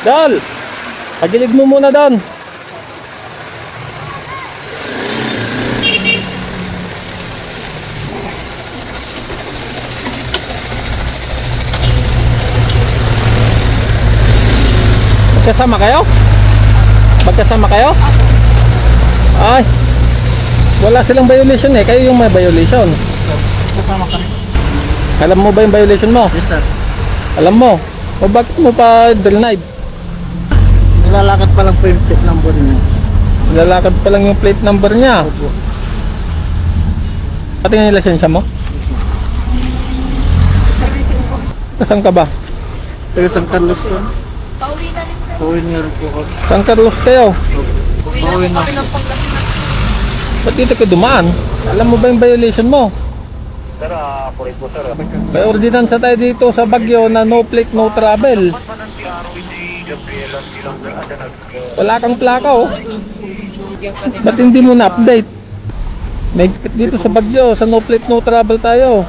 Dal! Pagilid mo muna doon. Magkasama kayo? Magkasama kayo? Ay, wala silang violation eh. Kayo yung may violation. Kasama kami. Alam mo ba yung violation mo? Yes, sir. Alam mo? O bakit mo pa denied? Nilalakad pa lang po yung plate number niya. Lalakad pa lang yung plate number niya. Opo. Pati nga yung lisensya mo? Saan ka ba? Taga San Carlos yun. Pauwi nga rin po ako. San Carlos kayo? Pauwi na. Ba't dito ka dumaan? Alam mo ba yung violation mo? Sir, kulit po sir. May ordinansa tayo dito sa Baguio na no plate, no travel. Wala kang plaka oh. Ba't hindi mo na-update? May dito sa Baguio, sa no plate, no travel tayo.